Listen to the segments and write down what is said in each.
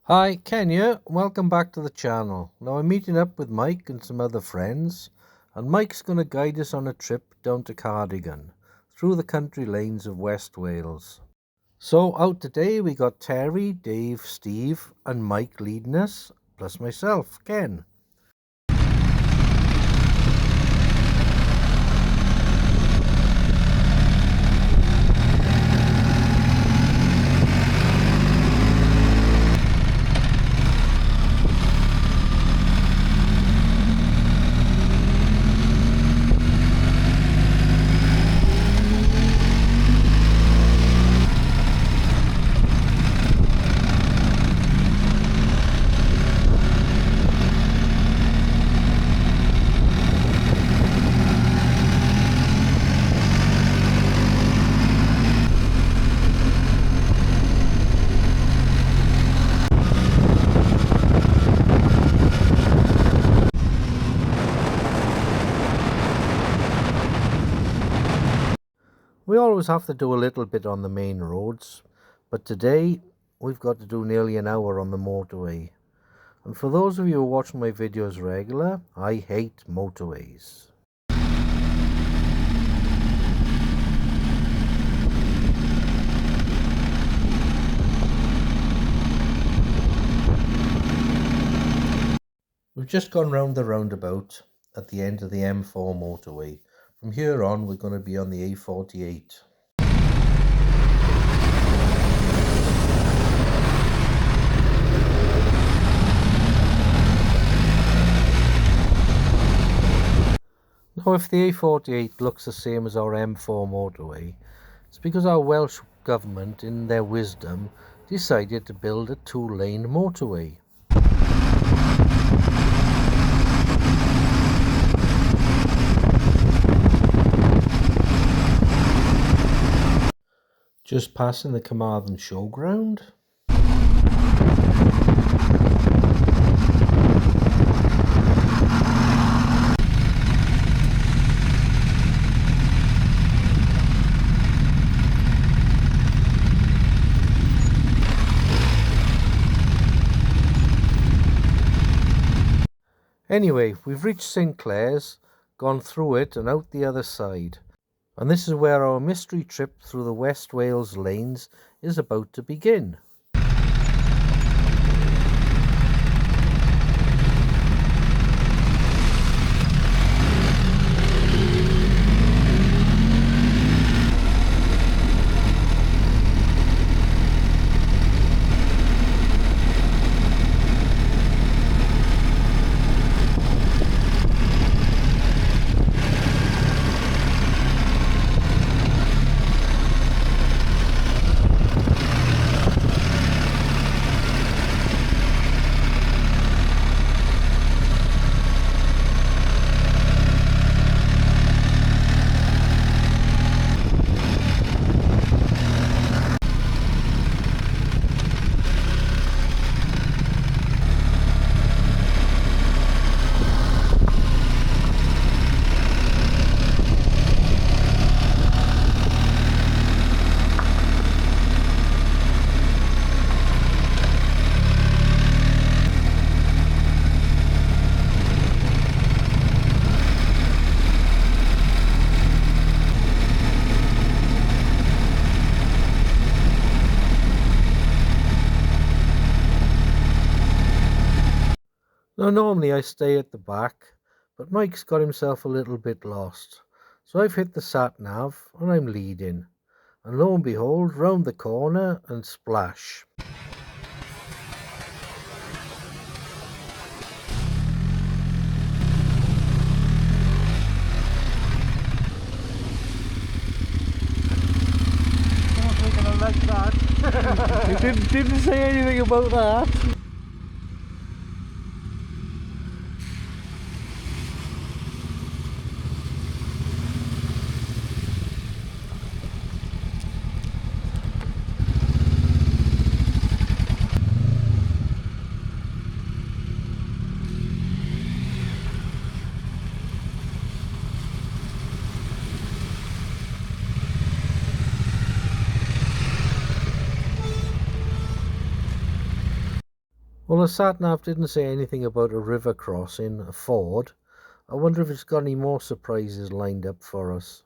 Hi, Ken here. Welcome back to the channel. Now I'm meeting up with Mike and some other friends, and Mike's going to guide us on a trip down to Cardigan, through the country lanes of West Wales. So out today we got Terry, Dave, Steve and Mike leading us, plus myself, Ken. We always have to do a little bit on the main roads, but today we've got to do nearly an hour on the motorway. And for those of you who are watching my videos regular, I hate motorways. We've just gone round the roundabout at the end of the M4 motorway. From here on we're going to be on the A48. Now if the A48 looks the same as our M4 motorway, it's because our Welsh government in their wisdom decided to build a two-lane motorway. Just passing the Carmarthen Showground. Anyway, we've reached St Clair's, gone through it and out the other side. And this is where our mystery trip through the West Wales lanes is about to begin. Now normally I stay at the back, but Mike's got himself a little bit lost. So I've hit the sat-nav and I'm leading. And lo and behold, round the corner and splash. I don't think I like that. You didn't say anything about that. Well, the sat-nav didn't say anything about a river crossing, a ford. I wonder if it's got any more surprises lined up for us.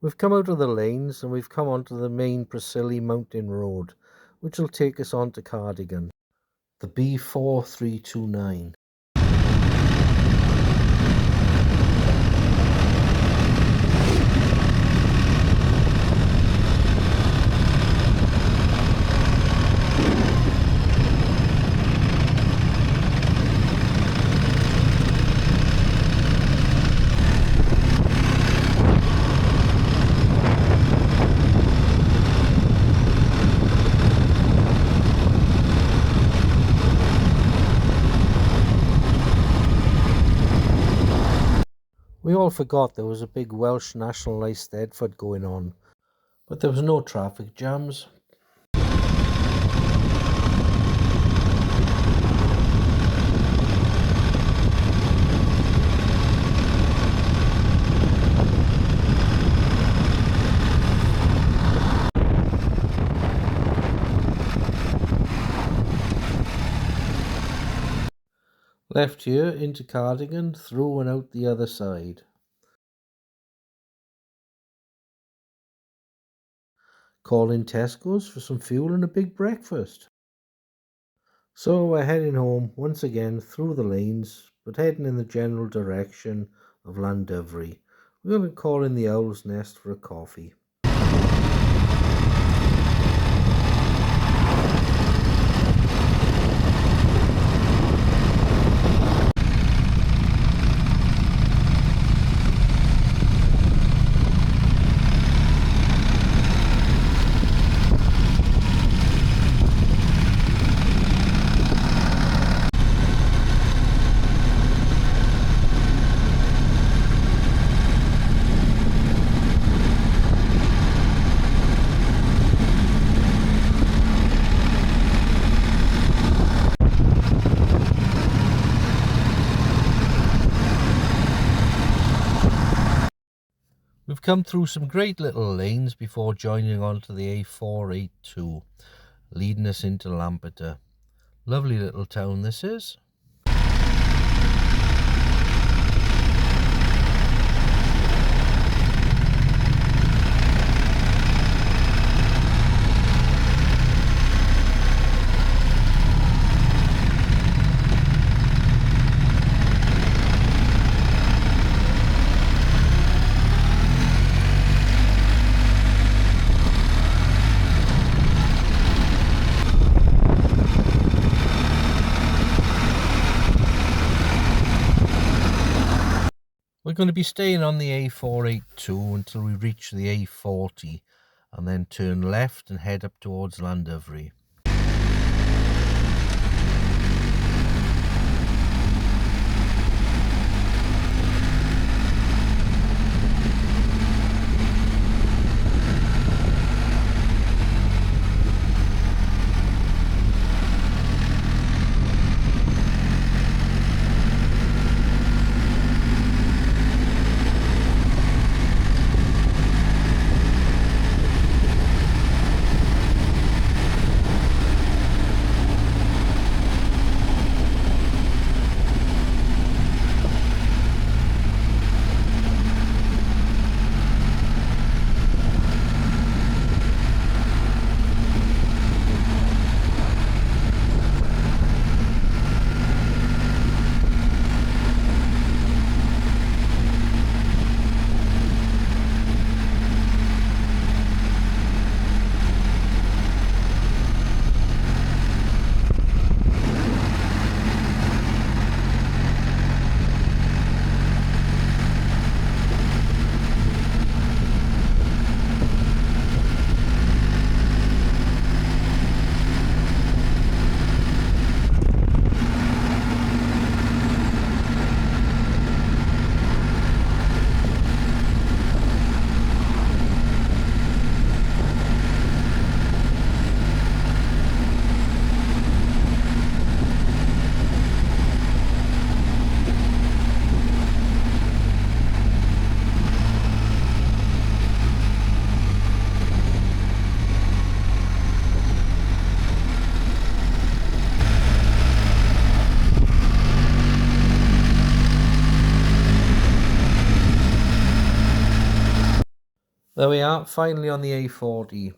We've come out of the lanes and we've come onto the main Priscilli mountain road, which will take us on to Cardigan. The B4329. We all forgot there was a big Welsh nationalised Eisteddfod going on, but there was no traffic jams. Left here into Cardigan, through and out the other side. Call in TESCO's for some fuel and a big breakfast. So we're heading home once again through the lanes, but heading in the general direction of Llandovery. We're going to call in the Owl's Nest for a coffee. We've come through some great little lanes before joining on to the A482, leading us into Lampeter. Lovely little town this is. We're going to be staying on the A482 until we reach the A40 and then turn left and head up towards Llandovery. There we are, finally on the A40.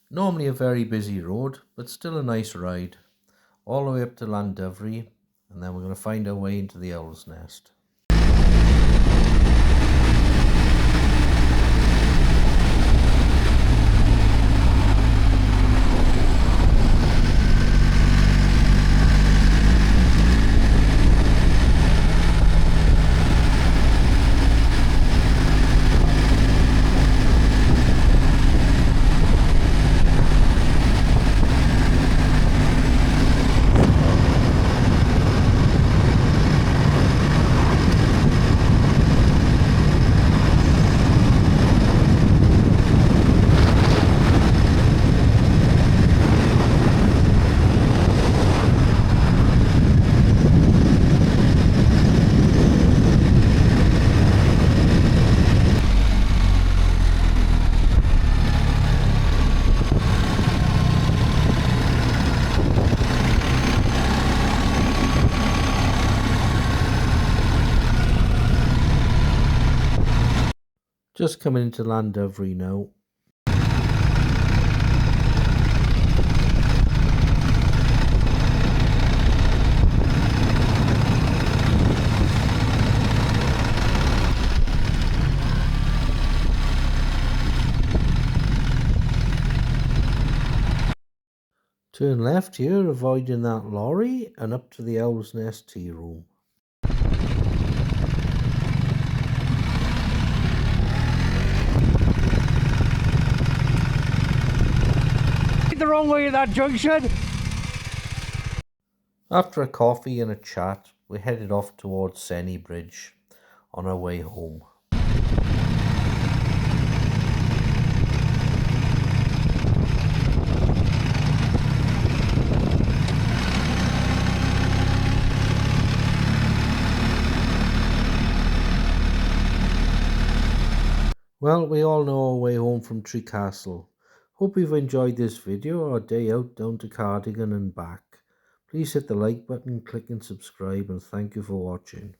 Normally a very busy road, but still a nice ride. All the way up to Llandovery, and then we're going to find our way into the Owl's Nest. Just coming into Llandovery now. Turn left here, avoiding that lorry, and up to the Owl's Nest tea room. The wrong way at that junction. After a coffee and a chat, we headed off towards Senny Bridge on our way home. Well, we all know our way home from Trecastle. Hope you've enjoyed this video or day out down to Cardigan and back. Please hit the like button, click and subscribe, and thank you for watching.